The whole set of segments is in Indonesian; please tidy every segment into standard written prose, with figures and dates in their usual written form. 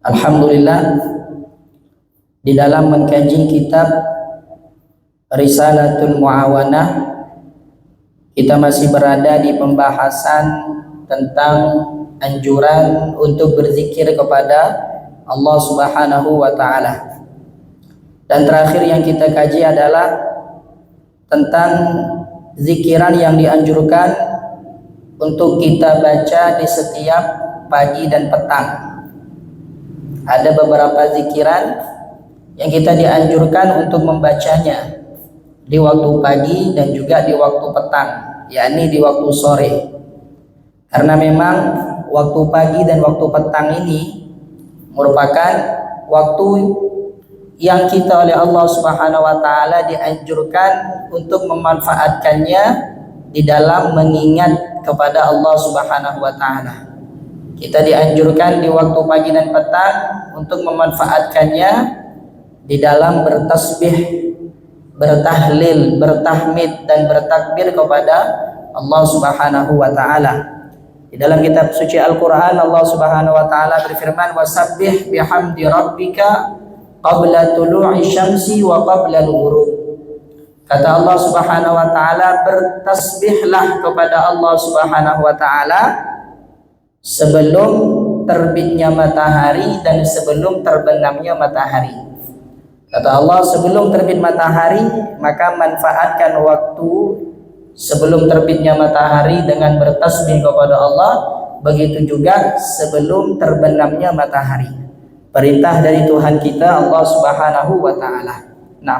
Alhamdulillah, di dalam mengkaji kitab Risalatul Mu'awanah, kita masih berada di pembahasan tentang anjuran untuk berzikir kepada Allah Subhanahu wa Ta'ala. Dan terakhir yang kita kaji adalah tentang zikiran yang dianjurkan untuk kita baca di setiap pagi dan petang. Ada beberapa zikiran yang kita dianjurkan untuk membacanya di waktu pagi dan juga di waktu petang, yakni di waktu sore. Karena memang waktu pagi dan waktu petang ini merupakan waktu yang kita oleh Allah Subhanahu wa Ta'ala dianjurkan untuk memanfaatkannya di dalam mengingat kepada Allah Subhanahu wa Ta'ala. Kita dianjurkan di waktu pagi dan petang untuk memanfaatkannya di dalam bertasbih, bertahlil, bertahmid dan bertakbir kepada Allah Subhanahu wa Ta'ala. Di dalam kitab suci Al-Qur'an, Allah Subhanahu wa Ta'ala berfirman, "Wasabbih bihamdi rabbika qabla tulu'i syamsi wa qabla al-ghurub." Kata Allah Subhanahu wa Ta'ala, bertasbihlah kepada Allah Subhanahu wa Ta'ala sebelum terbitnya matahari dan sebelum terbenamnya matahari. Kata Allah, sebelum terbit matahari maka manfaatkan waktu sebelum terbitnya matahari dengan bertasbih kepada Allah. Begitu juga sebelum terbenamnya matahari. Perintah dari Tuhan kita Allah Subhanahu wa Ta'ala. Nah,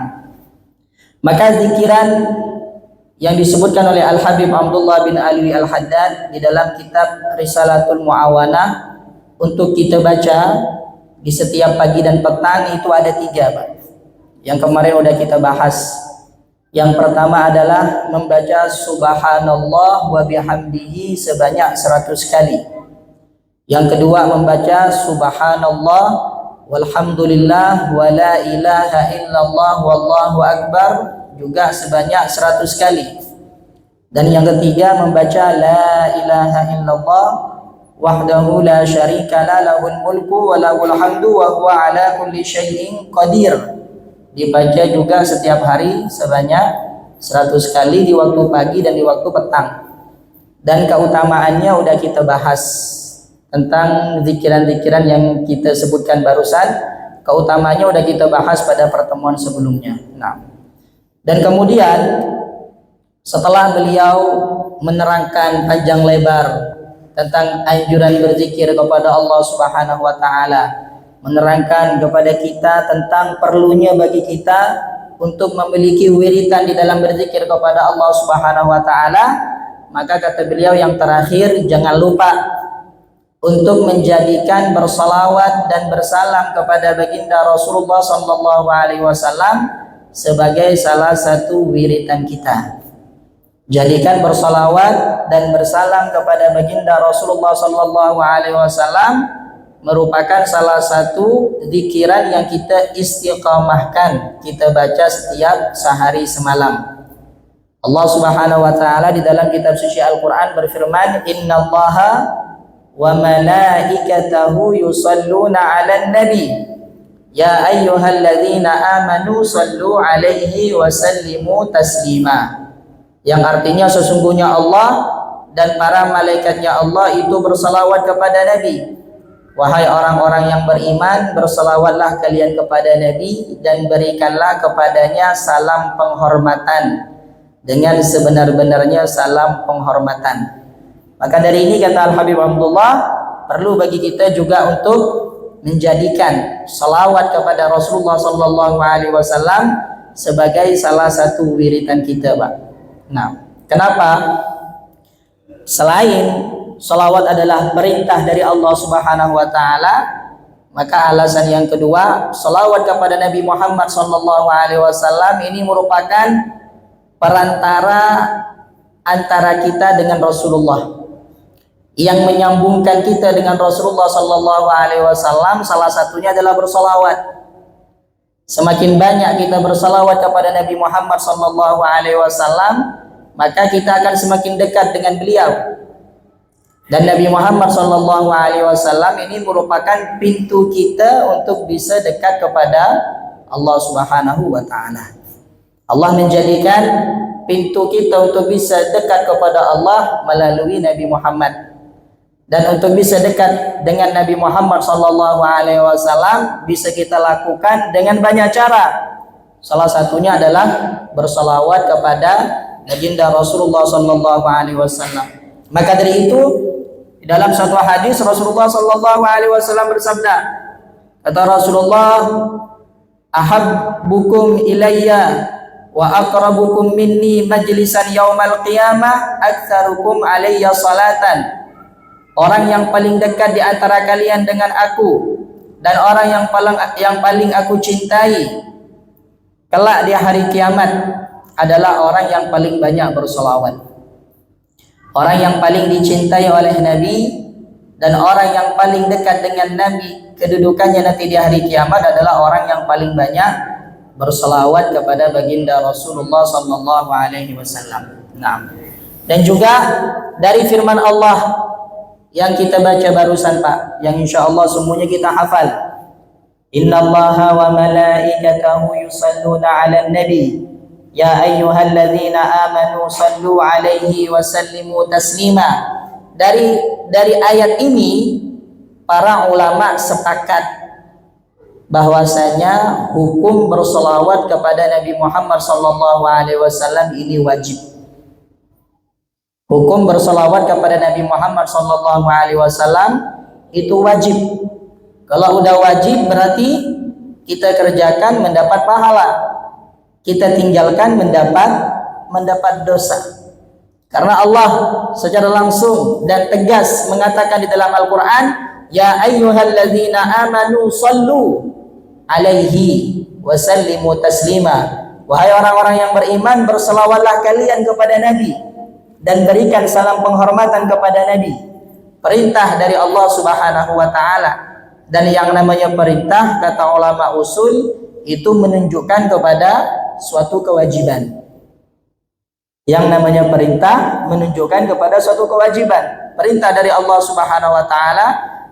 maka zikiran yang disebutkan oleh Al-Habib Abdullah bin Ali Al-Haddad di dalam kitab Risalatul Mu'awanah untuk kita baca di setiap pagi dan petang itu ada 3, Pak. Yang kemarin udah kita bahas. Yang pertama adalah membaca Subhanallah wa bihamdihi sebanyak 100 kali. Yang kedua membaca Subhanallah walhamdulillah wa la ilaha illallah wallahu akbar juga sebanyak 100 kali. Dan yang ketiga membaca la ilaha illallah wahdahu la syarika la lahul mulku wa lahul hamdu wa huwa ala kulli syai'in qadir. Dibaca juga setiap hari sebanyak 100 kali di waktu pagi dan di waktu petang. Dan keutamaannya udah kita bahas tentang zikiran-zikiran yang kita sebutkan barusan. Keutamaannya udah kita bahas pada pertemuan sebelumnya. Nah, dan kemudian setelah beliau menerangkan panjang lebar tentang anjuran berzikir kepada Allah Subhanahu wa Ta'ala, menerangkan kepada kita tentang perlunya bagi kita untuk memiliki wiritan di dalam berzikir kepada Allah Subhanahu wa Ta'ala, maka kata beliau yang terakhir, jangan lupa untuk menjadikan bersalawat dan bersalam kepada baginda Rasulullah sallallahu alaihi wasallam sebagai salah satu wiritan kita. Jadikan bersalawat dan bersalam kepada baginda Rasulullah sallallahu alaihi wasallam merupakan salah satu zikiran yang kita istiqamahkan, kita baca setiap sehari semalam. Allah Subhanahu wa Ta'ala di dalam kitab suci Al-Qur'an berfirman, "Innallaha wa malaikatahu yusalluna 'alan nabi ya ayyuhalladzina amanu sallu 'alaihi wa sallimu taslima." Yang artinya sesungguhnya Allah dan para malaikatnya Allah itu bersalawat kepada Nabi. Wahai orang-orang yang beriman, bersalawatlah kalian kepada Nabi dan berikanlah kepadanya salam penghormatan dengan sebenar-benarnya salam penghormatan. Maka dari ini kata Al-Habib Abdullah, perlu bagi kita juga untuk menjadikan salawat kepada Rasulullah sallallahu alaihi wasallam sebagai salah satu wiritan kita, Pak. Nah, kenapa? Selain salawat adalah perintah dari Allah Subhanahu wa Ta'ala, maka alasan yang kedua, salawat kepada Nabi Muhammad sallallahu alaihi wasallam ini merupakan perantara antara kita dengan Rasulullah. Yang menyambungkan kita dengan Rasulullah sallallahu alaihi wasallam salah satunya adalah bersalawat. Semakin banyak kita bersalawat kepada Nabi Muhammad sallallahu alaihi wasallam, maka kita akan semakin dekat dengan beliau. Dan Nabi Muhammad SAW ini merupakan pintu kita untuk bisa dekat kepada Allah Subhanahu wa Ta'ala. Allah menjadikan pintu kita untuk bisa dekat kepada Allah melalui Nabi Muhammad. Dan untuk bisa dekat dengan Nabi Muhammad SAW bisa kita lakukan dengan banyak cara. Salah satunya adalah bersalawat kepada baginda Rasulullah SAW. Maka dari itu, di dalam satu hadis Rasulullah SAW bersabda, kata Rasulullah, ahabbukum ilayya wa aqrabukum minni majlisan yaumal qiyamah aktsarukum alayya salatan. Orang yang paling dekat di antara kalian dengan aku dan orang yang paling aku cintai kelak di hari kiamat adalah orang yang paling banyak bersolawat. Orang yang paling dicintai oleh Nabi dan orang yang paling dekat dengan Nabi, kedudukannya nanti di hari kiamat adalah orang yang paling banyak bersolawat kepada baginda Rasulullah SAW. Nah, dan juga dari firman Allah yang kita baca barusan Pak, yang insya Allah semuanya kita hafal. Innallaha wa malaikatahu yusalluna 'alan nabi ya ayyuhalladzina amanu sallu 'alaihi wa sallimu taslima. Dari ayat ini para ulama sepakat bahwasanya hukum bersolawat kepada Nabi Muhammad SAW ini wajib. Hukum bersolawat kepada Nabi Muhammad SAW itu wajib. Kalau udah wajib berarti kita kerjakan mendapat pahala, kita tinggalkan mendapat dosa. Karena Allah secara langsung dan tegas mengatakan di dalam Al-Quran, ya ayyuhalladzina amanu sallu alaihi wa sallimu taslima. Wahai orang-orang yang beriman, berselawatlah kalian kepada Nabi dan berikan salam penghormatan kepada Nabi. Perintah dari Allah Subhanahu wa Ta'ala. Dan yang namanya perintah, kata ulama usul, itu menunjukkan kepada suatu kewajiban. Yang namanya perintah menunjukkan kepada suatu kewajiban. Perintah dari Allah Subhanahu wa Ta'ala,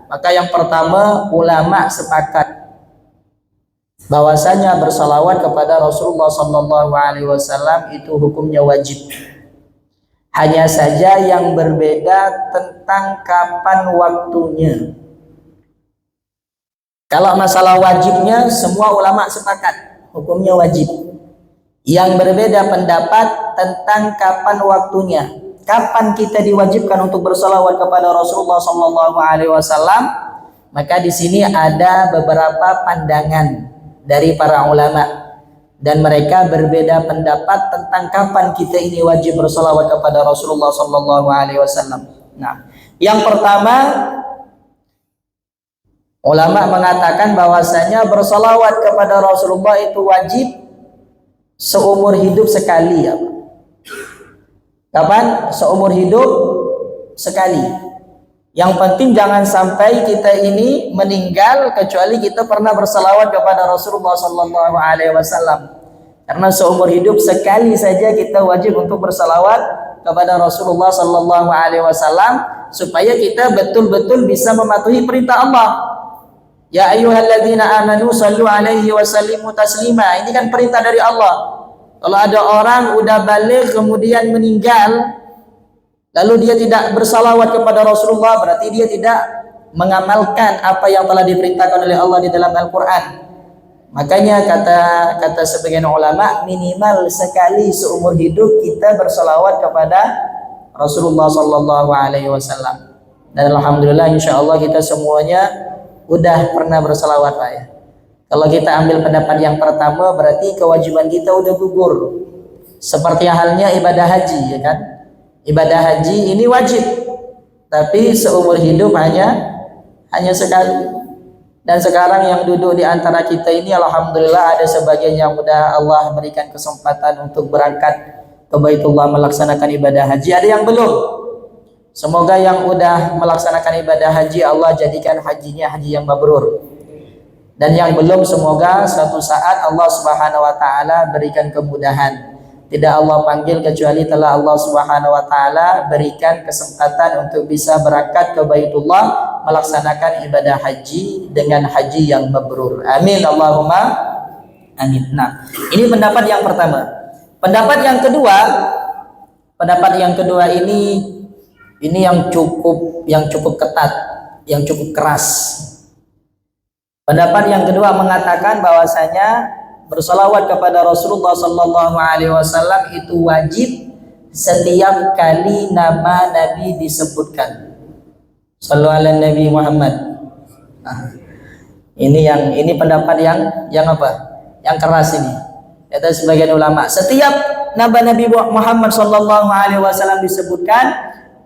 maka yang pertama ulama sepakat bahwasanya bersalawat kepada Rasulullah SAW itu hukumnya wajib. Hanya saja yang berbeda tentang kapan waktunya. Kalau masalah wajibnya semua ulama sepakat hukumnya wajib. Yang berbeda pendapat tentang kapan waktunya. Kapan kita diwajibkan untuk bersalawat kepada Rasulullah SAW? Maka di sini ada beberapa pandangan dari para ulama dan mereka berbeda pendapat tentang kapan kita ini wajib bersalawat kepada Rasulullah SAW. Nah, yang pertama ulama mengatakan bahwasanya bersalawat kepada Rasulullah itu wajib seumur hidup sekali ya. Kapan? Seumur hidup sekali. Yang penting jangan sampai kita ini meninggal kecuali kita pernah bersalawat kepada Rasulullah SAW. Karena seumur hidup sekali saja kita wajib untuk bersalawat kepada Rasulullah SAW supaya kita betul-betul bisa mematuhi perintah Allah. Ya ayyuhalladzina amanu sallu alaihi wa sallimu taslima. Ini kan perintah dari Allah. Kalau ada orang udah balik kemudian meninggal lalu dia tidak bersalawat kepada Rasulullah, berarti dia tidak mengamalkan apa yang telah diperintahkan oleh Allah di dalam Al-Quran. Makanya kata sebagian ulama, minimal sekali seumur hidup kita bersalawat kepada Rasulullah SAW. Dan alhamdulillah insyaallah kita semuanya udah pernah bersalawat Pak ya. Kalau kita ambil pendapat yang pertama berarti kewajiban kita udah gugur. Seperti halnya ibadah haji ya kan. Ibadah haji ini wajib. Tapi seumur hidup hanya sekali. Dan sekarang yang duduk di antara kita ini alhamdulillah ada sebagian yang udah Allah berikan kesempatan untuk berangkat ke Baitullah melaksanakan ibadah haji. Ada yang belum. Semoga yang udah melaksanakan ibadah haji Allah jadikan hajinya haji yang mabrur. Dan yang belum semoga suatu saat Allah Subhanahu wa Ta'ala berikan kemudahan. tidak Allah panggil kecuali telah Allah Subhanahu wa taala berikan kesempatan untuk bisa berangkat ke Baitullah melaksanakan ibadah haji dengan haji yang mabrur. Amin Allahumma amin. Nah, ini pendapat yang pertama. Pendapat yang kedua ini yang cukup ketat, yang cukup keras. Pendapat yang kedua mengatakan bahwasanya bersalawat kepada Rasulullah sallallahu alaihi wasallam itu wajib setiap kali nama Nabi disebutkan. Shallu ala Nabi Muhammad. Nah, ini pendapat yang apa? Yang keras ini. Kata sebagian ulama, setiap nama Nabi Muhammad sallallahu alaihi wasallam disebutkan,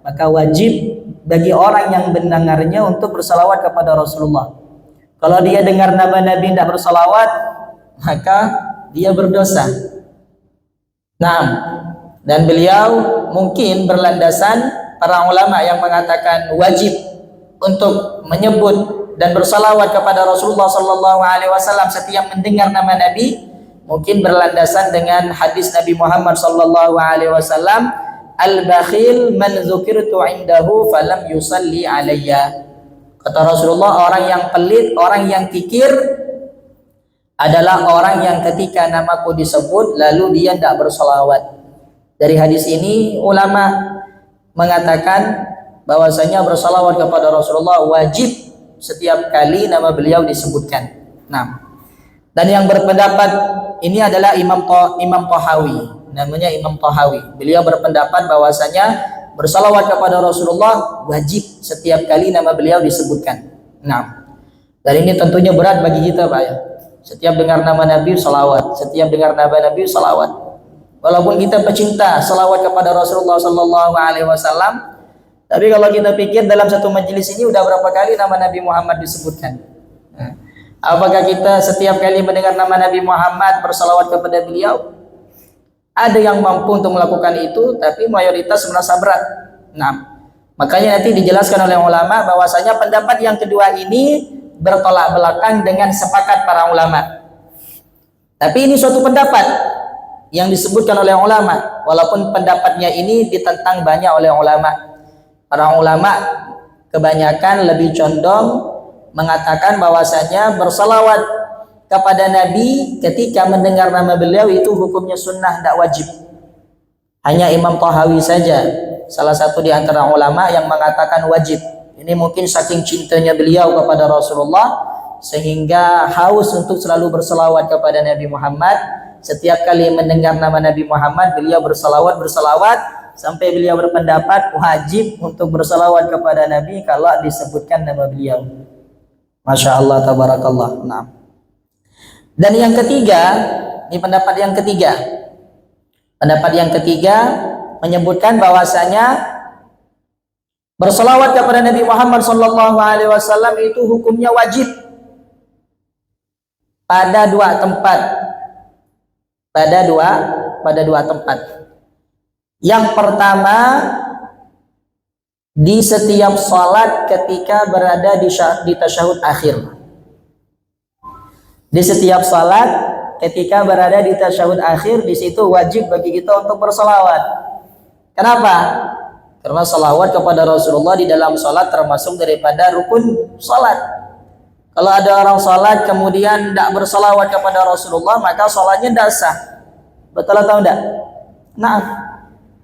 maka wajib bagi orang yang mendengarnya untuk bersalawat kepada Rasulullah. Kalau dia dengar nama Nabi tidak bersalawat, maka dia berdosa. Nah, dan beliau mungkin berlandasan para ulama yang mengatakan wajib untuk menyebut dan bersalawat kepada Rasulullah sallallahu alaihi wasallam setiap mendengar nama Nabi, mungkin berlandasan dengan hadis Nabi Muhammad sallallahu alaihi wasallam, al-bakhil man dzukirtu indahu falam yusalli alayya. Kata Rasulullah, orang yang pelit, orang yang kikir adalah orang yang ketika namaku disebut lalu dia tidak bersalawat. Dari hadis ini ulama mengatakan bahwasanya bersalawat kepada Rasulullah wajib setiap kali nama beliau disebutkan. Nah, dan yang berpendapat ini adalah Imam Tahawi, namanya Imam Tahawi. Beliau berpendapat bahwasanya bersalawat kepada Rasulullah wajib setiap kali nama beliau disebutkan. Nah, dan ini tentunya berat bagi kita, Pak ya. Setiap dengar nama Nabi salawat, setiap dengar nama Nabi salawat. Walaupun kita pecinta salawat kepada Rasulullah sallallahu alaihi wasallam, tapi kalau kita pikir dalam satu majelis ini udah berapa kali nama Nabi Muhammad disebutkan? Nah, apakah kita setiap kali mendengar nama Nabi Muhammad bersalawat kepada beliau? Ada yang mampu untuk melakukan itu, tapi mayoritas merasa berat. Nah, makanya nanti dijelaskan oleh ulama bahwasanya pendapat yang kedua ini bertolak belakang dengan sepakat para ulama. Tapi ini suatu pendapat yang disebutkan oleh ulama, walaupun pendapatnya ini ditentang banyak oleh ulama. Para ulama kebanyakan lebih condong mengatakan bahwasanya bersalawat kepada Nabi ketika mendengar nama beliau itu hukumnya sunnah, tidak wajib. Hanya Imam Tahawi saja, salah satu di antara ulama yang mengatakan wajib. Ini mungkin saking cintanya beliau kepada Rasulullah sehingga haus untuk selalu berselawat kepada Nabi Muhammad. Setiap kali mendengar nama Nabi Muhammad, beliau berselawat sampai beliau berpendapat wajib untuk berselawat kepada Nabi kalau disebutkan nama beliau. Masya Allah, tabarakallah. Nah. Dan yang ketiga, ini pendapat yang ketiga. Pendapat yang ketiga menyebutkan bahwasanya berselawat kepada Nabi Muhammad sallallahu alaihi wasallam itu hukumnya wajib pada dua tempat. Pada dua tempat. Yang pertama, di setiap salat ketika berada di tasyahud akhir. Di setiap salat ketika berada di tasyahud akhir, di situ wajib bagi kita untuk berselawat. Kenapa? Karena selawat kepada Rasulullah di dalam salat termasuk daripada rukun salat. Kalau ada orang salat kemudian tidak berselawat kepada Rasulullah, maka salatnya tidak sah. Betul atau tidak? Nah,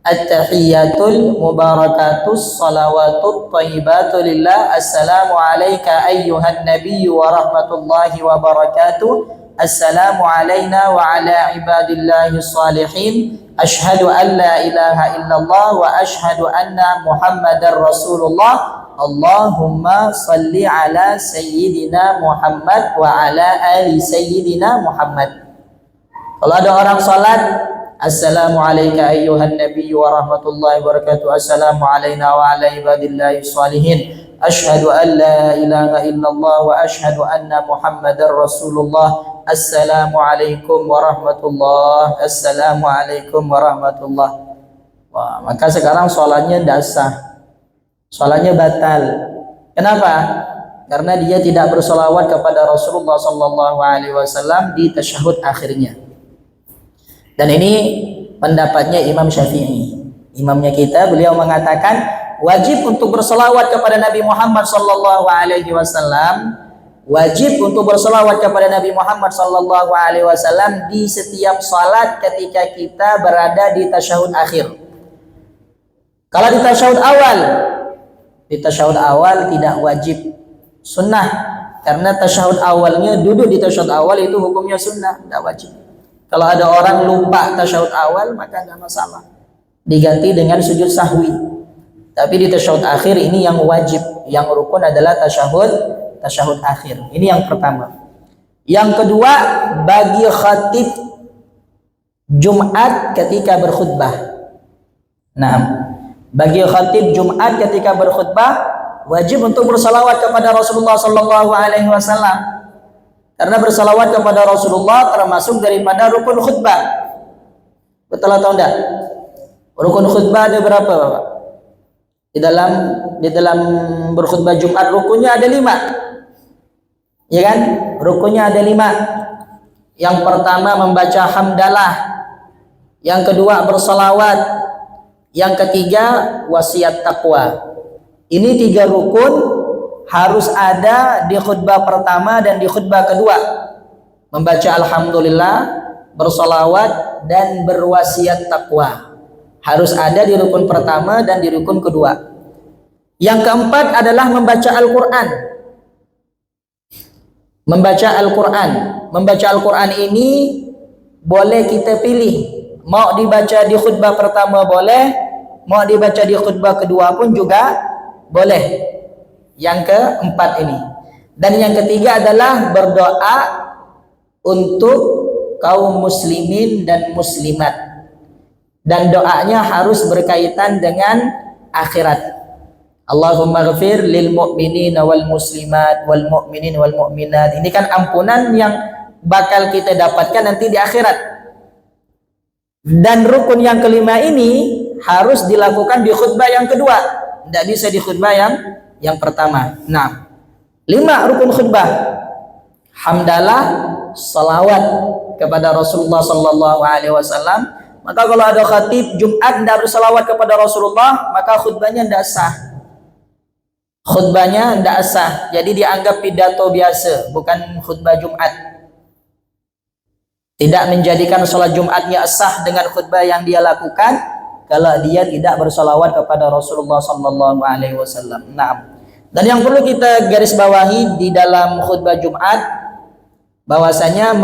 at-tahiyyatul mubarakatus salawatut thayyibatu lillah. Assalamu alayka ayyuhan nabiyyu wa rahmatullahi wa barakatuh. Assalamu alayna wa ala ibadillahi salihin. Ashhadu an la ilaha illallah wa ashhadu anna Muhammadar Rasulullah. Allahumma salli ala sayyidina Muhammad wa ala ali sayyidina Muhammad. Kalau ada orang salat, Assalamu alayka ayyuhan nabiyyu wa rahmatullahi wa barakatuh. Assalamu alayna wa ala ibadillahi salihin. Ashhadu an la ilaha illallah wa ashhadu anna Muhammadar Rasulullah. Assalamu alaikum warahmatullah. Assalamu alaikum warahmatullah. Wah, maka sekarang sholatnya tidak sah, sholatnya batal. Kenapa? Karena dia tidak bersolawat kepada Rasulullah sallallahu alaihi wasallam di tasyahud akhirnya. Dan ini pendapatnya Imam Syafi'i. Imamnya kita, beliau mengatakan wajib untuk berselawat kepada Nabi Muhammad sallallahu alaihi wasallam, wajib untuk berselawat kepada Nabi Muhammad sallallahu alaihi wasallam di setiap salat ketika kita berada di tasyahud akhir. Kalau di tasyahud awal tidak wajib, sunnah, karena tasyahud awalnya, duduk di tasyahud awal itu hukumnya sunnah, tidak wajib. Kalau ada orang lupa tasyahud awal maka tidak masalah, diganti dengan sujud sahwi. Tapi di tasyahud akhir ini yang wajib, yang rukun adalah tasyahud akhir. Ini yang pertama. Yang kedua, bagi khatib Jumat ketika berkhutbah. Nah, bagi khatib Jumat ketika berkhutbah wajib untuk bersalawat kepada Rasulullah sallallahu alaihi wasallam. Karena bersalawat kepada Rasulullah termasuk daripada rukun khutbah. Betul atau enggak? Rukun khutbah ada berapa, Bapak? Di dalam berkhutbah Jumat rukunnya ada 5. Ya kan? Rukunnya ada 5. Yang pertama membaca hamdalah, yang kedua bersalawat, yang ketiga wasiat taqwa. Ini 3 rukun harus ada di khutbah pertama dan di khutbah kedua. Membaca alhamdulillah, bersalawat, dan berwasiat taqwa harus ada di rukun pertama dan di rukun kedua. Yang keempat adalah membaca Al-Quran. Membaca Al-Quran ini boleh kita pilih. Mau dibaca di khutbah pertama boleh, mau dibaca di khutbah kedua pun juga boleh. Yang keempat ini. Dan yang ketiga adalah berdoa untuk kaum muslimin dan muslimat. Dan doanya harus berkaitan dengan akhirat. Allahumma ghafir lil mu'minina wal muslimat wal mu'minin wal mu'minat. Ini kan ampunan yang bakal kita dapatkan nanti di akhirat. Dan rukun yang kelima ini harus dilakukan di khutbah yang kedua, tidak bisa di khutbah yang pertama. Nah, 5 rukun khutbah: hamdalah, salawat kepada Rasulullah sallallahu alaihi wasallam. Maka kalau ada khatib Jumat tidak bersalawat kepada Rasulullah, maka khutbahnya tidak sah. Khutbahnya tidak sah. Jadi dianggap pidato biasa, bukan khutbah Jumat. Tidak menjadikan sholat Jumatnya sah dengan khutbah yang dia lakukan kalau dia tidak bersalawat kepada Rasulullah sallallahu alaihi wasallam. Nah, dan yang perlu kita garis bawahi di dalam khutbah Jumat bahwasanya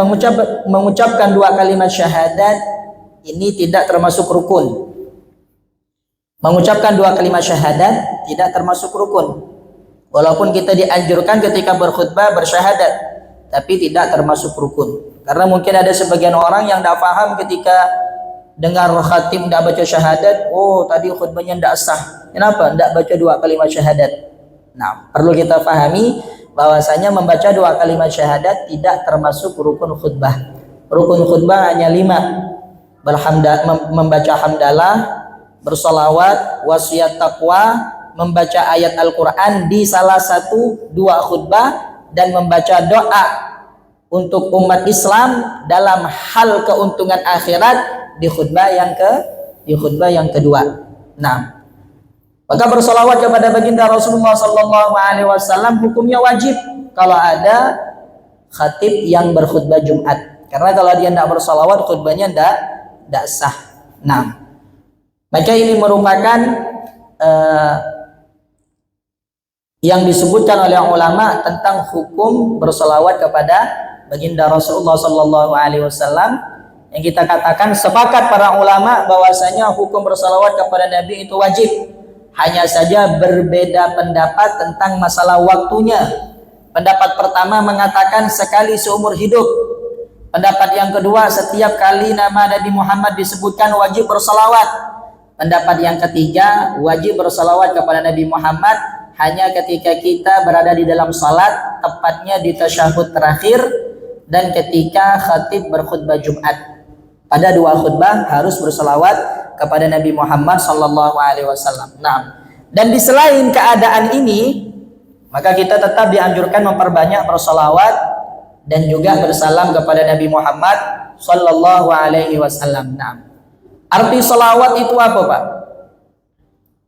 mengucapkan 2 kalimat syahadat ini tidak termasuk rukun. Mengucapkan 2 kalimat syahadat tidak termasuk rukun. Walaupun kita dianjurkan ketika berkhutbah bersyahadat, tapi tidak termasuk rukun. Karena mungkin ada sebagian orang yang tidak paham ketika dengar khatib tidak baca syahadat, oh tadi khutbahnya tidak sah. Kenapa? Tidak baca 2 kalimat syahadat. Nah, perlu kita pahami bahwasanya membaca 2 kalimat syahadat tidak termasuk rukun khutbah. Rukun khutbah hanya 5. Membaca hamdalah, bersalawat, wasiat taqwa, membaca ayat Al-Quran di salah satu 2 khutbah, dan membaca doa untuk umat Islam dalam hal keuntungan akhirat di khutbah yang kedua. Nah, maka bersalawat kepada baginda Rasulullah sallallahu alaihi wasallam hukumnya wajib kalau ada khatib yang berkhutbah Jumat. Karena kalau dia tidak bersalawat khutbahnya tidak sah. Nah, maka ini merupakan yang disebutkan oleh ulama tentang hukum bersalawat kepada baginda Rasulullah sallallahu alaihi wasallam, yang kita katakan sepakat para ulama bahwasanya hukum bersalawat kepada Nabi itu wajib. Hanya saja berbeda pendapat tentang masalah waktunya. Pendapat pertama mengatakan sekali seumur hidup. Pendapat yang kedua, setiap kali nama Nabi Muhammad disebutkan wajib bersalawat. Pendapat yang ketiga, wajib bersalawat kepada Nabi Muhammad hanya ketika kita berada di dalam salat, tepatnya di tasyahud terakhir, dan ketika khatib berkhutbah Jumat. Pada 2 khutbah harus bersalawat kepada Nabi Muhammad sallallahu alaihi wasallam. Nah, dan di selain keadaan ini, maka kita tetap dianjurkan memperbanyak bersalawat dan juga bersalam kepada Nabi Muhammad sallallahu alaihi wasallam. Nah, Arti salawat itu apa, Pak?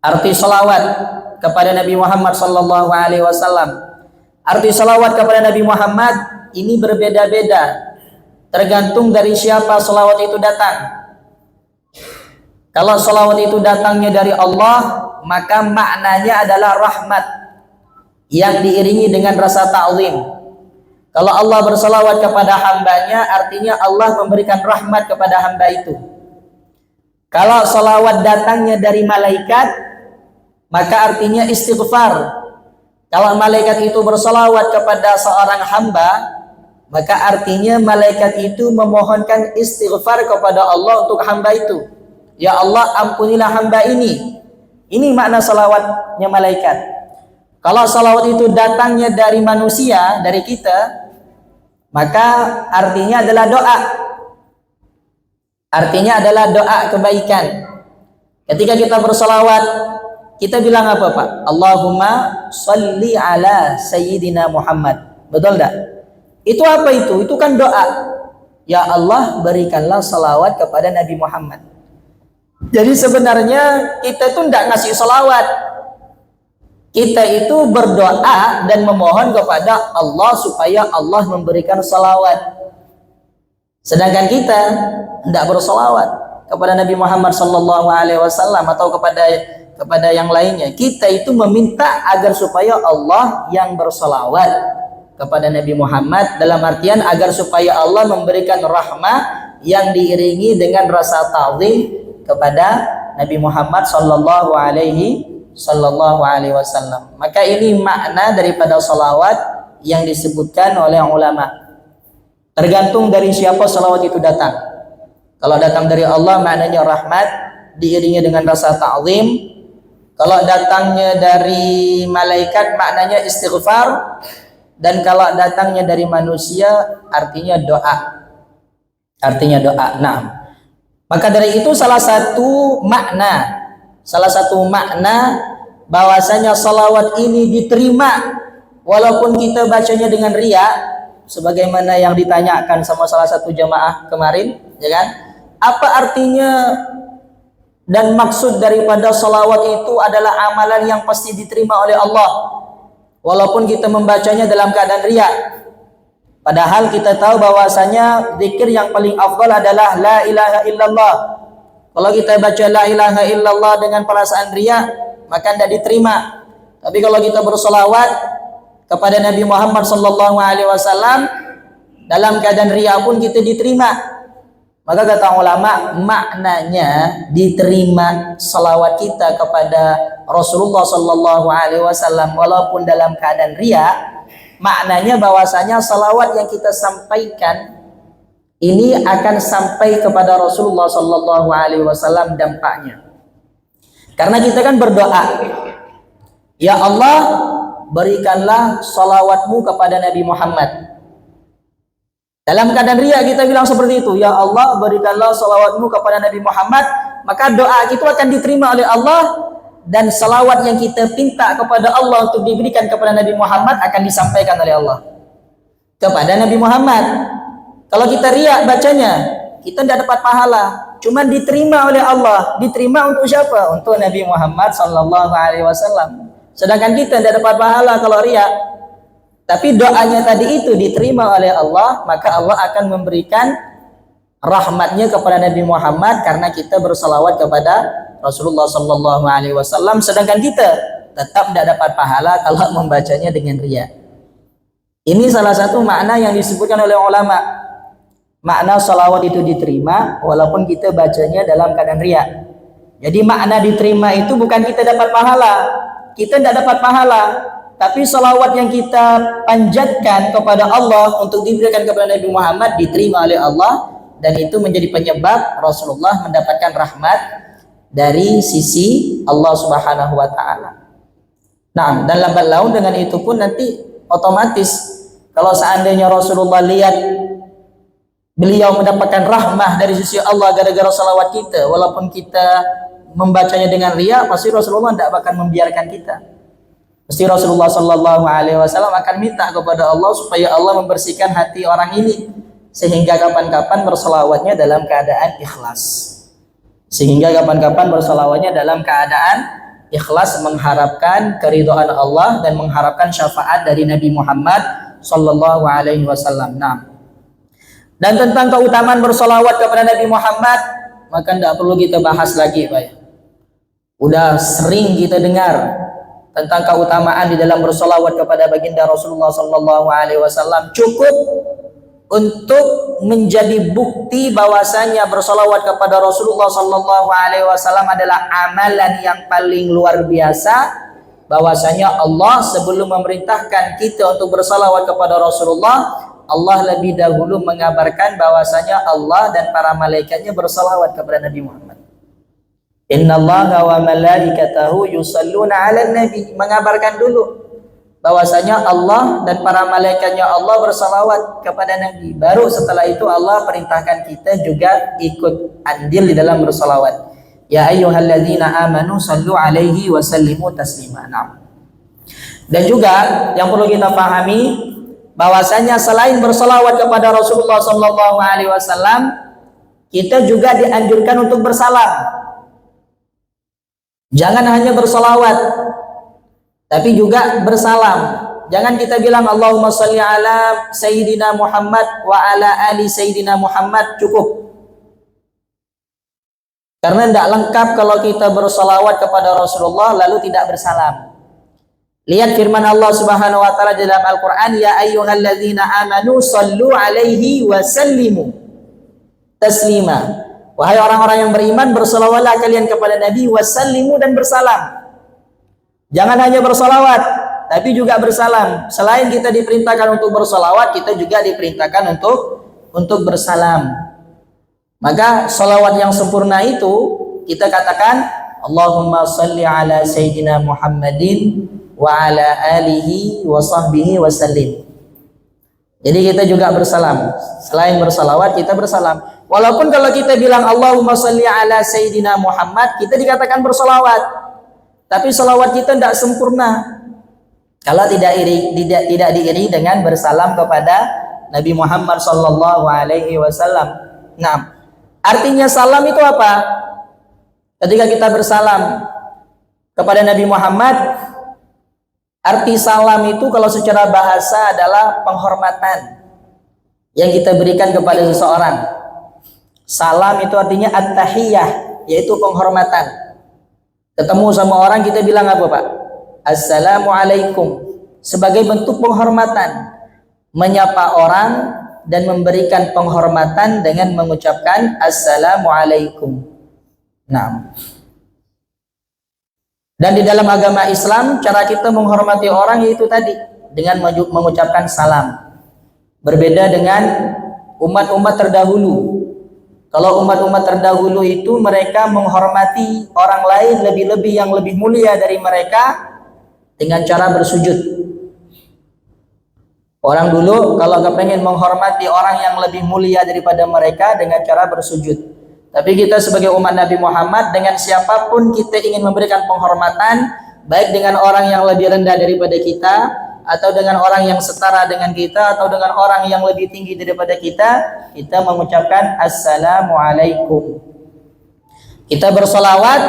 Arti salawat kepada Nabi Muhammad sallallahu alaihi wasallam. Arti salawat kepada Nabi Muhammad ini berbeda-beda, tergantung dari siapa salawat itu datang. Kalau salawat itu datangnya dari Allah, maka maknanya adalah rahmat yang diiringi dengan rasa ta'zim. Kalau Allah bersalawat kepada hambanya, artinya Allah memberikan rahmat kepada hamba itu. Kalau salawat datangnya dari malaikat, maka artinya istighfar. Kalau malaikat itu bersalawat kepada seorang hamba, maka artinya malaikat itu memohonkan istighfar kepada Allah untuk hamba itu. Ya Allah, ampunilah hamba ini. Ini makna salawatnya malaikat. Kalau salawat itu datangnya dari manusia, dari kita, maka artinya adalah doa. Artinya adalah doa kebaikan. Ketika kita bersalawat, kita bilang apa, Pak? Allahumma sholli ala sayyidina Muhammad. Betul enggak? Itu apa itu? Itu kan doa. Ya Allah, berikanlah salawat kepada Nabi Muhammad. Jadi sebenarnya kita itu tidak ngasih salawat. Kita itu berdoa dan memohon kepada Allah supaya Allah memberikan salawat. Sedangkan kita tidak bersalawat kepada Nabi Muhammad sallallahu alaihi wasallam atau kepada yang lainnya. Kita itu meminta agar supaya Allah yang bersalawat kepada Nabi Muhammad, dalam artian agar supaya Allah memberikan rahmah yang diiringi dengan rasa ta'zim kepada Nabi Muhammad sallallahu alaihi wasallam. Maka ini makna daripada salawat yang disebutkan oleh ulama. Tergantung dari siapa salawat itu datang. Kalau datang dari Allah, maknanya rahmat diiringi dengan rasa ta'zim. Kalau datangnya dari malaikat, maknanya istighfar. Dan kalau datangnya dari manusia, artinya doa. Artinya doa. Nah, maka dari itu salah satu makna bahwasanya salawat ini diterima walaupun kita bacanya dengan riya, sebagaimana yang ditanyakan sama salah satu jamaah kemarin, ya kan? Apa artinya dan maksud daripada salawat itu adalah amalan yang pasti diterima oleh Allah walaupun kita membacanya dalam keadaan riya. Padahal kita tahu bahwasanya zikir yang paling afdal adalah la ilaha illallah. Kalau kita baca la ilaha illallah dengan perasaan riya, maka tidak diterima. Tapi kalau kita bersolawat kepada Nabi Muhammad sallallahu alaihi wasallam dalam keadaan riya pun kita diterima. Maka kata ulama, maknanya diterima salawat kita kepada Rasulullah sallallahu alaihi wasallam walaupun dalam keadaan riya, maknanya bahwasanya salawat yang kita sampaikan ini akan sampai kepada Rasulullah sallallahu alaihi wasallam dampaknya. Karena kita kan berdoa, ya Allah, berikanlah salawatmu kepada Nabi Muhammad. Dalam keadaan riya kita bilang seperti itu, ya Allah, berikanlah salawatmu kepada Nabi Muhammad, maka doa itu akan diterima oleh Allah. Dan salawat yang kita minta kepada Allah untuk diberikan kepada Nabi Muhammad akan disampaikan oleh Allah kepada Nabi Muhammad. Kalau kita riya bacanya, kita tidak dapat pahala, cuma diterima oleh Allah. Diterima untuk siapa? Untuk Nabi Muhammad sallallahu alaihi wasallam. Sedangkan kita tidak dapat pahala kalau riya. Tapi doanya tadi itu diterima oleh Allah, maka Allah akan memberikan rahmatnya kepada Nabi Muhammad karena kita bersalawat kepada Rasulullah sallallahu alaihi wasallam, sedangkan kita tetap tidak dapat pahala kalau membacanya dengan riya. Ini salah satu makna yang disebutkan oleh ulama. Makna salawat itu diterima walaupun kita bacanya dalam keadaan riya. Jadi makna diterima itu bukan kita dapat pahala. Kita tidak dapat pahala, tapi salawat yang kita panjatkan kepada Allah untuk diberikan kepada Nabi Muhammad diterima oleh Allah, dan itu menjadi penyebab Rasulullah mendapatkan rahmat dari sisi Allah Subhanahu wa taala. Nah, dan lambat laun dengan itu pun nanti otomatis kalau seandainya Rasulullah lihat beliau mendapatkan rahmah dari sisi Allah gara-gara salawat kita, walaupun kita membacanya dengan riya, pasti Rasulullah tidak akan membiarkan kita. Pasti Rasulullah sallallahu alaihi wasallam akan minta kepada Allah supaya Allah membersihkan hati orang ini sehingga kapan-kapan bersalawatnya dalam keadaan ikhlas. Sehingga kapan-kapan bersolawatnya dalam keadaan ikhlas, mengharapkan keridhaan Allah dan mengharapkan syafaat dari Nabi Muhammad sallallahu alaihi wasallam. Nah, dan tentang keutamaan bersolawat kepada Nabi Muhammad maka tidak perlu kita bahas lagi, Pak. Udah sering kita dengar tentang keutamaan di dalam bersolawat kepada baginda Rasulullah sallallahu alaihi wasallam. Cukup untuk menjadi bukti bahwasanya bersolawat kepada Rasulullah sallallahu alaihi wasallam adalah amalan yang paling luar biasa, bahwasanya Allah sebelum memerintahkan kita untuk bersolawat kepada Rasulullah, Allah lebih dahulu mengabarkan bahwasanya Allah dan para malaikatnya bersolawat kepada Nabi Muhammad. Innallaha wa malaikatahu yusalluna 'alan nabi, mengabarkan dulu bahwasanya Allah dan para malaikatnya Allah bersalawat kepada Nabi. Baru setelah itu Allah perintahkan kita juga ikut andil di dalam bersalawat. Ya ayyuhalladzina amanu sallu alaihi wa sallimu taslima. Nah. Dan juga yang perlu kita pahami bahwasanya selain bersalawat kepada Rasulullah sallallahu alaihi wasallam, kita juga dianjurkan untuk bersalam. Jangan hanya bersalawat, tapi juga bersalam. Jangan kita bilang Allahumma sholli ala Sayyidina Muhammad wa ala ali Sayyidina Muhammad, cukup. Karena tidak lengkap kalau kita bersalawat kepada Rasulullah lalu tidak bersalam. Lihat firman Allah Subhanahu wa taala dalam Al-Qur'an, ya ayyuhalladzina amanu shallu alaihi wa sallimu taslima. Wahai orang-orang yang beriman, bersalawatlah kalian kepada Nabi wa sallimu, dan bersalam. Jangan hanya bersalawat, tapi juga bersalam. Selain kita diperintahkan untuk bersalawat, kita juga diperintahkan untuk bersalam. Maka salawat yang sempurna itu kita katakan Allahumma sholli ala Sayyidina Muhammadin wa ala alihi wa sahbihi wa sallim. Jadi kita juga bersalam. Selain bersalawat, kita bersalam. Walaupun kalau kita bilang Allahumma sholli ala Sayyidina Muhammad, kita dikatakan bersalawat, tapi salawat kita tidak sempurna kalau tidak diiringi dengan bersalam kepada Nabi Muhammad sallallahu alaihi wasallam. Nah, artinya salam itu apa? Ketika kita bersalam kepada Nabi Muhammad, arti salam itu kalau secara bahasa adalah penghormatan yang kita berikan kepada seseorang. Salam itu artinya at-tahiyyah, yaitu penghormatan. Ketemu sama orang kita bilang apa, Pak? Assalamualaikum, sebagai bentuk penghormatan, menyapa orang dan memberikan penghormatan dengan mengucapkan assalamualaikum. Nah, dan di dalam agama Islam cara kita menghormati orang yaitu tadi dengan mengucapkan salam. Berbeda dengan umat-umat terdahulu. Kalau umat-umat terdahulu itu mereka menghormati orang lain lebih-lebih yang lebih mulia dari mereka dengan cara bersujud. Orang dulu kalau kepengen menghormati orang yang lebih mulia daripada mereka dengan cara bersujud. Tapi kita sebagai umat Nabi Muhammad, dengan siapapun kita ingin memberikan penghormatan, baik dengan orang yang lebih rendah daripada kita, atau dengan orang yang setara dengan kita, atau dengan orang yang lebih tinggi daripada kita mengucapkan assalamualaikum. Kita bersolawat,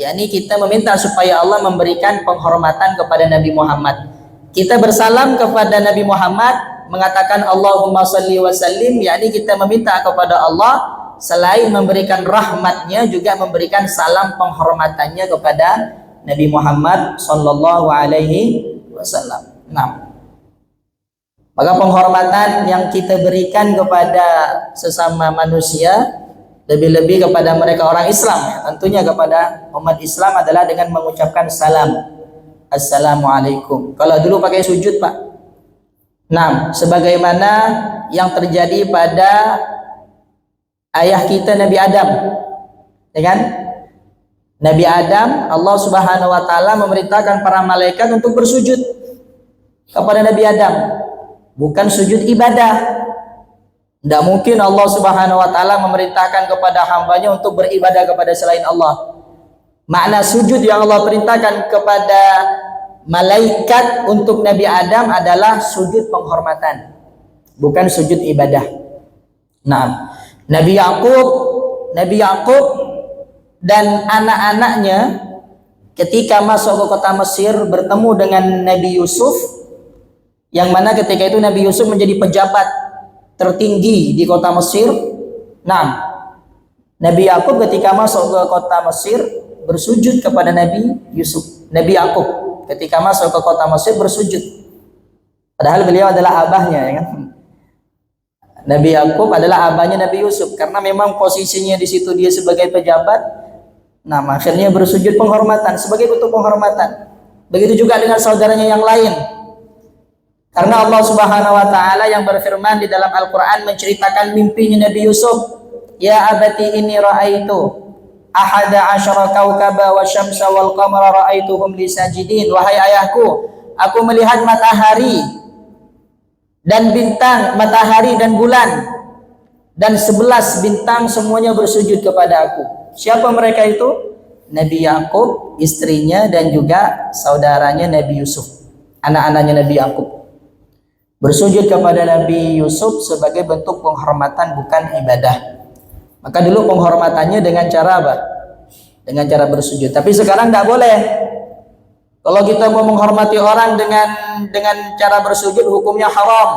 yakni kita meminta supaya Allah memberikan penghormatan kepada Nabi Muhammad. Kita bersalam kepada Nabi Muhammad, mengatakan Allahumma sholli wa sallim, yakni kita meminta kepada Allah selain memberikan rahmatnya juga memberikan salam penghormatannya kepada Nabi Muhammad sallallahu alaihi wasallam. Nah, maka penghormatan yang kita berikan kepada sesama manusia, lebih-lebih kepada mereka orang Islam, tentunya kepada umat Islam, adalah dengan mengucapkan salam, assalamualaikum. Kalau dulu pakai sujud, Pak. Nah, sebagaimana yang terjadi pada ayah kita Nabi Adam, ya kan? Nabi Adam, Allah Subhanahu wa taala memerintahkan para malaikat untuk bersujud kepada Nabi Adam, bukan sujud ibadah. Tidak mungkin Allah Subhanahu wa taala memerintahkan kepada hambanya untuk beribadah kepada selain Allah. Makna sujud yang Allah perintahkan kepada malaikat untuk Nabi Adam adalah sujud penghormatan, bukan sujud ibadah. Nah, Nabi Yakub dan anak-anaknya ketika masuk ke kota Mesir bertemu dengan Nabi Yusuf, yang mana ketika itu Nabi Yusuf menjadi pejabat tertinggi di kota Mesir. Nah, Nabi Yakub ketika masuk ke kota Mesir bersujud kepada Nabi Yusuf. Nabi Yakub ketika masuk ke kota Mesir bersujud, padahal beliau adalah abahnya, ya kan? Nabi Yakub adalah abahnya Nabi Yusuf, karena memang posisinya di situ dia sebagai pejabat. Nah, akhirnya bersujud penghormatan sebagai bentuk penghormatan. Begitu juga dengan saudaranya yang lain. Karena Allah Subhanahu wa taala yang berfirman di dalam Al-Qur'an menceritakan mimpinya Nabi Yusuf, "Ya abati inni ra'aitu ahada asyara kaukaba wasyamsa wal qamara ra'aituhum li sajidin." Wahai ayahku, aku melihat matahari dan bintang, matahari dan bulan dan 11 bintang semuanya bersujud kepada aku. Siapa mereka itu? Nabi Yakub, istrinya, dan juga saudaranya Nabi Yusuf, anak-anaknya Nabi Yakub. Bersujud kepada Nabi Yusuf sebagai bentuk penghormatan, bukan ibadah. Maka dulu penghormatannya dengan cara apa? Dengan cara bersujud. Tapi sekarang tidak boleh. Kalau kita mau menghormati orang dengan cara bersujud, hukumnya haram.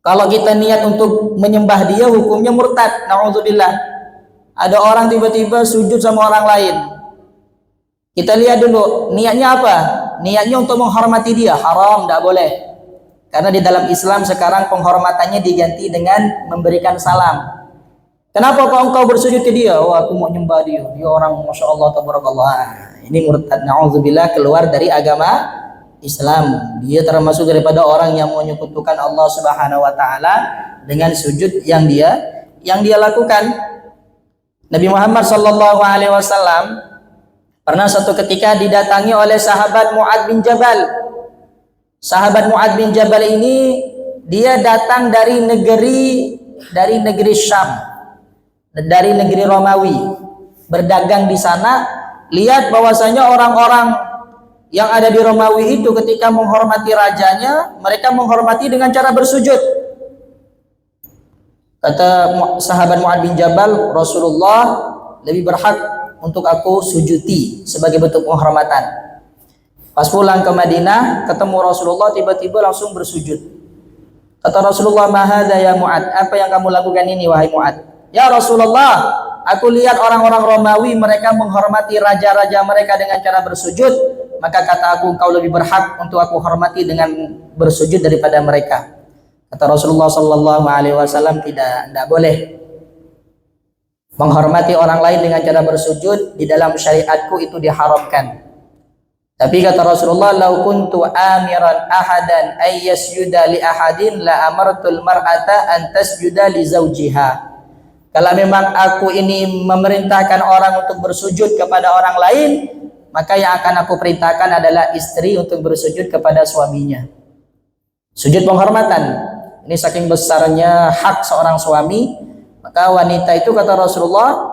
Kalau kita niat untuk menyembah dia, hukumnya murtad. Na'udzubillah. Ada orang tiba-tiba sujud sama orang lain. Kita lihat dulu niatnya apa? Niatnya untuk menghormati dia, haram, tidak boleh. Karena di dalam Islam sekarang penghormatannya diganti dengan memberikan salam. Kenapa kok engkau bersujud ke dia? Oh, aku mau nyembah dia. Dia orang Masya Allah, tabarakallah. Ini murtad, na'udzubillah, keluar dari agama Islam. Dia termasuk daripada orang yang menyekutukan Allah Subhanahu wa taala dengan sujud yang dia lakukan. Nabi Muhammad sallallahu alaihi wasallam pernah suatu ketika didatangi oleh sahabat Mu'adz bin Jabal. Sahabat Mu'adz bin Jabal ini dia datang dari negeri Syam, dari negeri Romawi, berdagang di sana. Lihat bahwasanya orang-orang yang ada di Romawi itu ketika menghormati rajanya, mereka menghormati dengan cara bersujud. Kata sahabat Mu'adz bin Jabal, Rasulullah lebih berhak untuk aku sujuti sebagai bentuk penghormatan. Pas pulang ke Madinah, ketemu Rasulullah, tiba-tiba langsung bersujud. Kata Rasulullah, "Ma hadza ya Mu'adz? Apa yang kamu lakukan ini wahai Mu'adz?" "Ya Rasulullah, aku lihat orang-orang Romawi mereka menghormati raja-raja mereka dengan cara bersujud, maka kata aku, engkau lebih berhak untuk aku hormati dengan bersujud daripada mereka." Kata Rasulullah sallallahu alaihi wasallam, tidak boleh menghormati orang lain dengan cara bersujud. Di dalam syariatku itu diharamkan. Tapi kata Rasulullah, "Lau kuntu amiran ahadan ay yasjuda li ahadin la amartul mar'ata an tasjuda li zawjiha." Kalau memang aku ini memerintahkan orang untuk bersujud kepada orang lain, maka yang akan aku perintahkan adalah istri untuk bersujud kepada suaminya. Sujud penghormatan. Ini saking besarnya hak seorang suami, maka wanita itu kata Rasulullah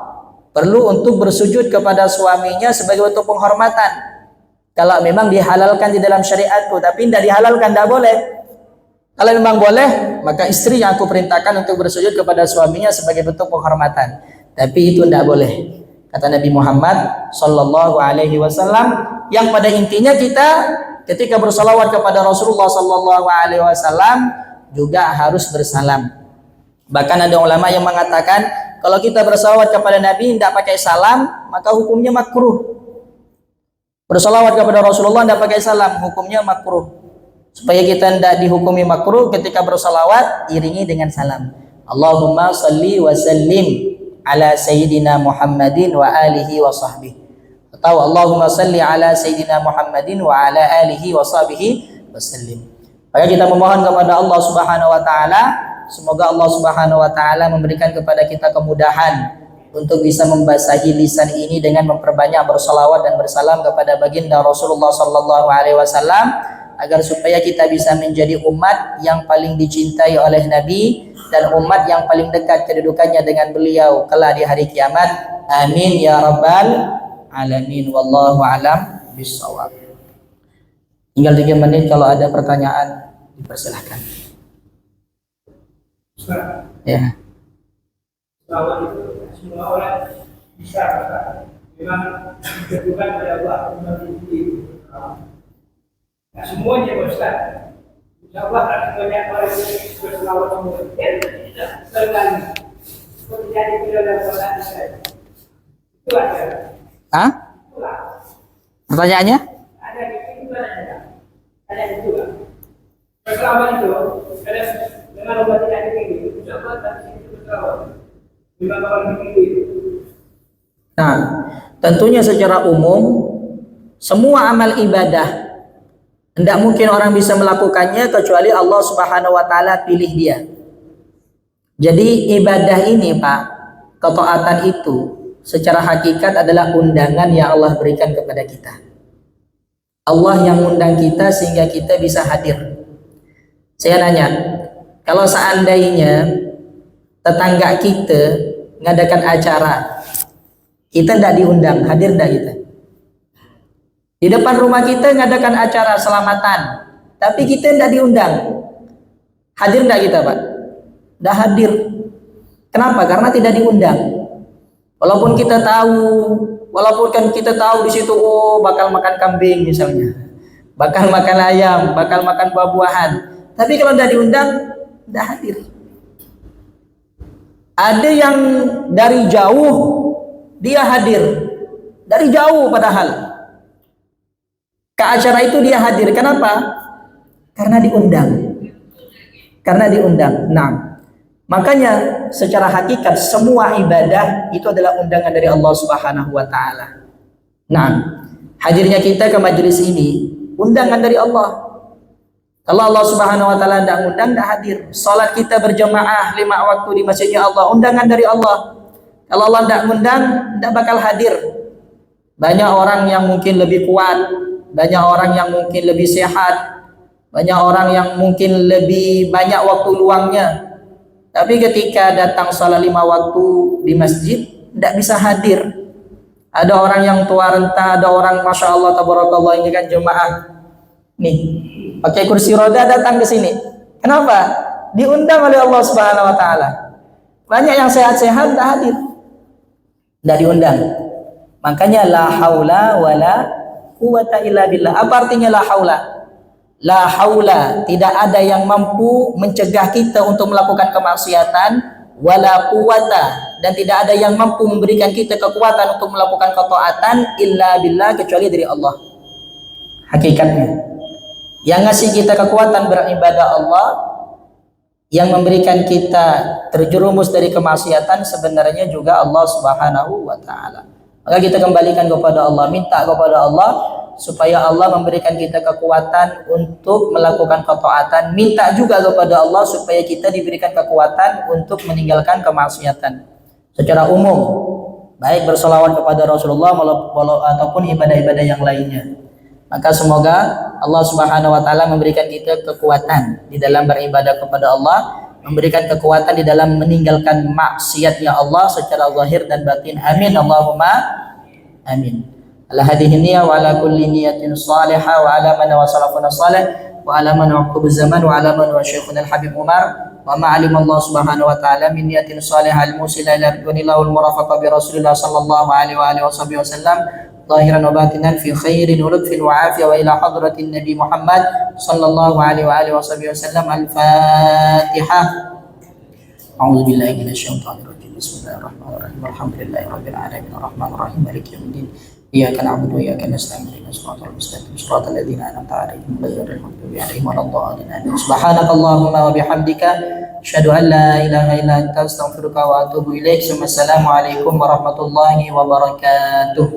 perlu untuk bersujud kepada suaminya sebagai bentuk penghormatan. Kalau memang dihalalkan di dalam syariatku, tapi tidak dihalalkan, tidak boleh. Kalau memang boleh, maka istri yang aku perintahkan untuk bersujud kepada suaminya sebagai bentuk penghormatan. Tapi itu tidak boleh. Kata Nabi Muhammad sallallahu alaihi wasallam, yang pada intinya kita ketika bersalawat kepada Rasulullah sallallahu alaihi wasallam juga harus bersalam. Bahkan ada ulama yang mengatakan kalau kita bersalawat kepada Nabi tidak pakai salam, maka hukumnya makruh. Bersalawat kepada Rasulullah tidak pakai salam, hukumnya makruh. Supaya kita tidak dihukumi makruh, ketika bersalawat iringi dengan salam. Allahumma salli wa sallim ala sayyidina Muhammadin wa alihi wa sahbihi. Atau Allahumma salli ala sayyidina Muhammadin wa ala alihi wa sahbihi wa sallim. Maka kita memohon kepada Allah Subhanahu wa taala, semoga Allah Subhanahu wa taala memberikan kepada kita kemudahan untuk bisa membasahi lisan ini dengan memperbanyak bersalawat dan bersalam kepada baginda Rasulullah sallallahu alaihi wasallam, agar supaya kita bisa menjadi umat yang paling dicintai oleh Nabi dan umat yang paling dekat kedudukannya dengan beliau kelak di hari kiamat. Amin ya rabbal alamin. Wallahu alam bissawab. Tinggal 3 menit, kalau ada pertanyaan dipersilahkan. Ya. Semua orang bisa memang ditentukan oleh Allah memiliki nah, semuanya Ustaz. Insya Allah akan banyak orang yang berselawat kemudian tidak terganggu terjadi di dalam Quran itu ada. Hah? Pertanyaannya? Ada di situ ada di situ. Berselawat itu ada dengan obat tidak tinggi insya Allah dari situ berselawat. Memang orang tinggi itu. Nah, tentunya secara umum semua amal ibadah tidak mungkin orang bisa melakukannya kecuali Allah Subhanahu wa taala pilih dia. Jadi ibadah ini, Pak, ketaatan itu secara hakikat adalah undangan yang Allah berikan kepada kita. Allah yang undang kita sehingga kita bisa hadir. Saya nanya, kalau seandainya tetangga kita ngadakan acara, kita tidak diundang, hadir tidak kita? Di depan rumah kita ngadakan acara selamatan, tapi kita tidak diundang, hadir tidak kita, Pak? Tidak hadir. Kenapa? Karena tidak diundang. Walaupun kita tahu di situ, oh bakal makan kambing misalnya, bakal makan ayam, bakal makan buah-buahan, tapi kalau tidak diundang, tidak hadir. Ada yang dari jauh dia hadir, dari jauh padahal ke acara itu dia hadir. Kenapa? Karena diundang. Karena diundang. Nah, makanya secara hakikat semua ibadah itu adalah undangan dari Allah Subhanahu wa taala. Nah, hadirnya kita ke majelis ini undangan dari Allah. Kalau Allah Subhanahu wa taala tidak undang, tidak hadir. Salat kita berjamaah 5 waktu di masjidnya Allah, undangan dari Allah. Kalau Allah tidak undang, tidak bakal hadir. Banyak orang yang mungkin lebih kuat, banyak orang yang mungkin lebih sehat, banyak orang yang mungkin lebih banyak waktu luangnya, tapi ketika datang salat 5 waktu di masjid tidak bisa hadir. Ada orang yang tua renta, ada orang masya Allah tabarakallah ini kan jemaah nih pakai kursi roda datang ke sini. Kenapa? Diundang oleh Allah Subhanahu wa taala. Banyak yang sehat-sehat tidak hadir, tidak diundang. Makanya la haula wala quwwata illa billah. Apa artinya la haula? La haula, tidak ada yang mampu mencegah kita untuk melakukan kemaksiatan, wala quwwata, dan tidak ada yang mampu memberikan kita kekuatan untuk melakukan ketaatan illa billah, kecuali dari Allah. Hakikatnya yang ngasih kita kekuatan beribadah Allah, yang memberikan kita terjerumus dari kemaksiatan sebenarnya juga Allah Subhanahu wa taala. Maka kita kembalikan kepada Allah, minta kepada Allah supaya Allah memberikan kita kekuatan untuk melakukan ketaatan, minta juga kepada Allah supaya kita diberikan kekuatan untuk meninggalkan kemaksiatan. Secara umum, baik bersolawat kepada Rasulullah ataupun ibadah-ibadah yang lainnya. Maka semoga Allah Subhanahu wa taala memberikan kita kekuatan di dalam beribadah kepada Allah, memberikan kekuatan di dalam meninggalkan maksiatnya Allah secara zahir dan batin. Amin Allahumma amin. Ala hadhihi niyyah wa ala kulli niyatin salihah wa ala man wa salafuna salih wa ala man waqtu zaman wa ala man wa syekhuna al-habib Umar wa ma alim Allah Subhanahu wa taala min niyatin salihah al-musila ila ridwanillahu al-murafaqa bi Rasulillah sallallahu alaihi wa alihi wasallam ظاهرا وباطنا في خير ولطف وعافية وإلى حضرة النبي محمد صلى الله عليه وآله وصحبه وسلم. الفاتحة. أعوذ بالله من الشيطان الرجيم. بسم الله الرحمن الرحيم. الحمد لله رب العالمين الرحمن الرحيم مالك يوم الدين إياك نعبد وإياك نستعين اهدنا الصراط المستقيم صراط الذين أنعمت عليهم غير المغضوب عليهم ولا الضالين. سبحانك اللهم وبحمدك أشهد أن لا إله إلا أنت أستغفرك وأتوب إليك. السلام عليكم ورحمة الله وبركاته.